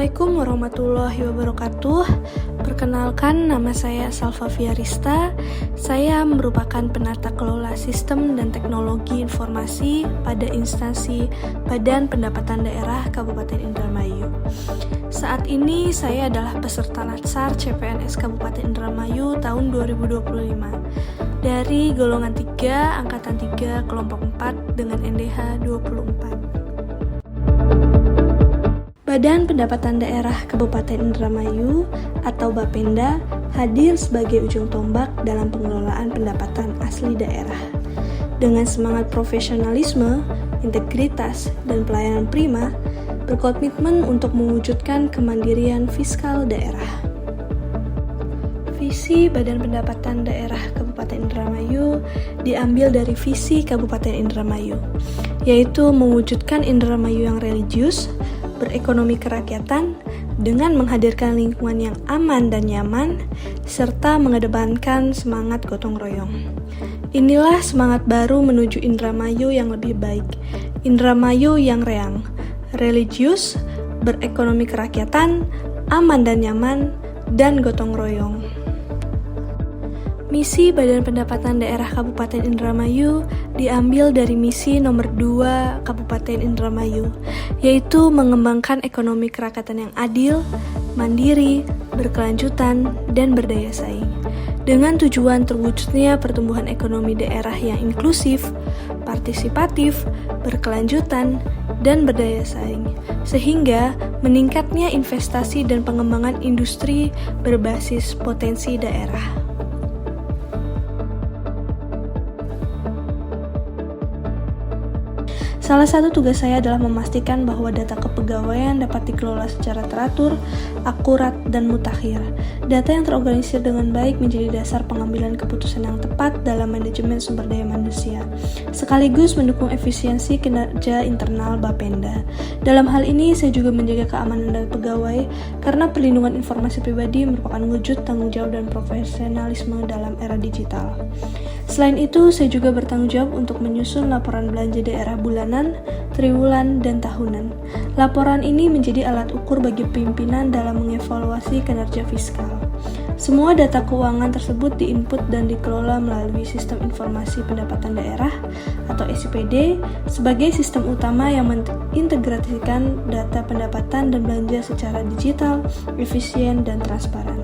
Assalamualaikum warahmatullahi wabarakatuh. Perkenalkan, nama saya Salva Fiarista. Saya merupakan penata kelola sistem dan teknologi informasi pada instansi Badan Pendapatan Daerah Kabupaten Indramayu. Saat ini saya adalah peserta Latsar CPNS Kabupaten Indramayu tahun 2025 dari golongan 3, angkatan 3, kelompok 4 dengan NDH 24. Badan Pendapatan Daerah Kabupaten Indramayu atau Bapenda hadir sebagai ujung tombak dalam pengelolaan pendapatan asli daerah. Dengan semangat profesionalisme, integritas, dan pelayanan prima, berkomitmen untuk mewujudkan kemandirian fiskal daerah. Visi Badan Pendapatan Daerah Kabupaten Indramayu diambil dari visi Kabupaten Indramayu, yaitu mewujudkan Indramayu yang religius, berekonomi kerakyatan, dengan menghadirkan lingkungan yang aman dan nyaman, serta mengedepankan semangat gotong royong. Inilah semangat baru menuju Indramayu yang lebih baik, Indramayu yang reang, religius, berekonomi kerakyatan, aman dan nyaman, dan gotong royong. Misi Badan Pendapatan Daerah Kabupaten Indramayu diambil dari misi nomor 2 Kabupaten Indramayu, yaitu mengembangkan ekonomi kerakyatan yang adil, mandiri, berkelanjutan, dan berdaya saing. Dengan tujuan terwujudnya pertumbuhan ekonomi daerah yang inklusif, partisipatif, berkelanjutan, dan berdaya saing, sehingga meningkatnya investasi dan pengembangan industri berbasis potensi daerah. Salah satu tugas saya adalah memastikan bahwa data kepegawaian dapat dikelola secara teratur, akurat, dan mutakhir. Data yang terorganisir dengan baik menjadi dasar pengambilan keputusan yang tepat dalam manajemen sumber daya manusia, sekaligus mendukung efisiensi kinerja internal Bapenda. Dalam hal ini, saya juga menjaga keamanan data pegawai karena perlindungan informasi pribadi merupakan wujud tanggung jawab dan profesionalisme dalam era digital. Selain itu, saya juga bertanggung jawab untuk menyusun laporan belanja daerah bulanan, triwulan, dan tahunan. Laporan ini menjadi alat ukur bagi pimpinan dalam mengevaluasi kinerja fiskal. Semua data keuangan tersebut diinput dan dikelola melalui Sistem Informasi Pendapatan Daerah atau SIPD sebagai sistem utama yang mengintegrasikan data pendapatan dan belanja secara digital, efisien, dan transparan.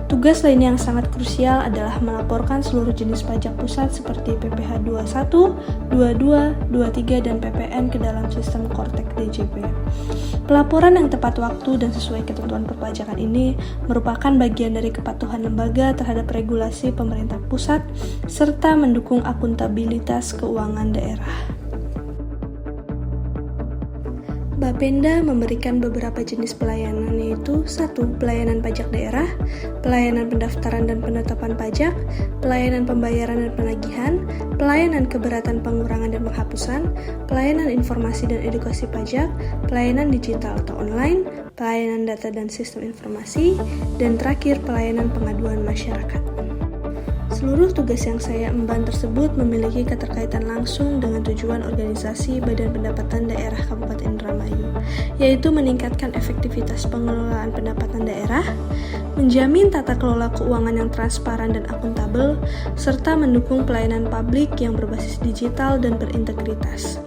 Tugas lainnya yang sangat krusial adalah melaporkan seluruh jenis pajak pusat seperti PPh 21, 22, 23, dan PPN ke dalam sistem Kortek DJP. Pelaporan yang tepat waktu dan sesuai ketentuan perpajakan ini merupakan bagian dari kepatuhan lembaga terhadap regulasi pemerintah pusat serta mendukung akuntabilitas keuangan daerah. Bapenda memberikan beberapa jenis pelayanan, yaitu 1. Pelayanan pajak daerah, pelayanan pendaftaran dan penetapan pajak, pelayanan pembayaran dan penagihan, pelayanan keberatan pengurangan dan penghapusan, pelayanan informasi dan edukasi pajak, pelayanan digital atau online, pelayanan data dan sistem informasi, dan terakhir pelayanan pengaduan masyarakat. Seluruh tugas yang saya emban tersebut memiliki keterkaitan langsung dengan tujuan organisasi Badan Pendapatan Daerah Kabupaten Indramayu, yaitu meningkatkan efektivitas pengelolaan pendapatan daerah, menjamin tata kelola keuangan yang transparan dan akuntabel, serta mendukung pelayanan publik yang berbasis digital dan berintegritas.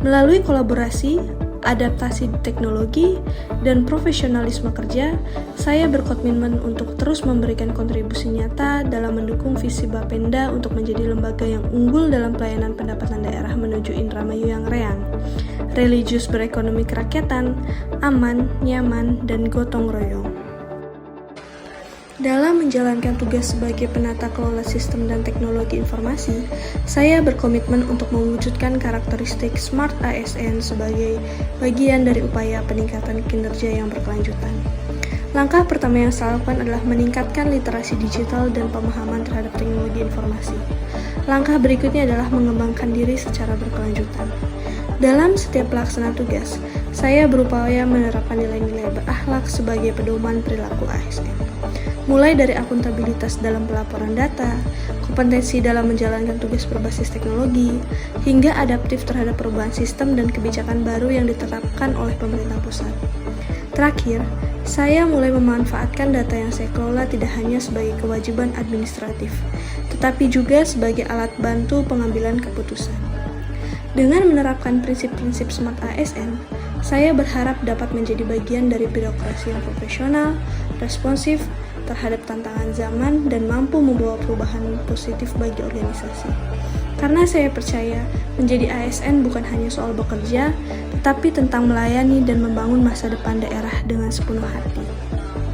Melalui kolaborasi, adaptasi teknologi, dan profesionalisme kerja, saya berkomitmen untuk terus memberikan kontribusi nyata dalam mendukung visi Bapenda untuk menjadi lembaga yang unggul dalam pelayanan pendapatan daerah menuju Indramayu yang reang, religius berekonomi kerakyatan, aman, nyaman, dan gotong royong. Dalam menjalankan tugas sebagai penata kelola sistem dan teknologi informasi, saya berkomitmen untuk mewujudkan karakteristik Smart ASN sebagai bagian dari upaya peningkatan kinerja yang berkelanjutan. Langkah pertama yang saya lakukan adalah meningkatkan literasi digital dan pemahaman terhadap teknologi informasi. Langkah berikutnya adalah mengembangkan diri secara berkelanjutan. Dalam setiap pelaksanaan tugas, saya berupaya menerapkan nilai-nilai berakhlak sebagai pedoman perilaku ASN. Mulai dari akuntabilitas dalam pelaporan data, kompetensi dalam menjalankan tugas berbasis teknologi, hingga adaptif terhadap perubahan sistem dan kebijakan baru yang diterapkan oleh pemerintah pusat. Terakhir, Saya mulai memanfaatkan data yang saya kelola tidak hanya sebagai kewajiban administratif, tetapi juga sebagai alat bantu pengambilan keputusan. Dengan menerapkan prinsip-prinsip Smart ASN, saya berharap dapat menjadi bagian dari birokrasi yang profesional, responsif terhadap tantangan zaman, dan mampu membawa perubahan positif bagi organisasi. Karena saya percaya menjadi ASN bukan hanya soal bekerja, tetapi tentang melayani dan membangun masa depan daerah dengan sepenuh hati.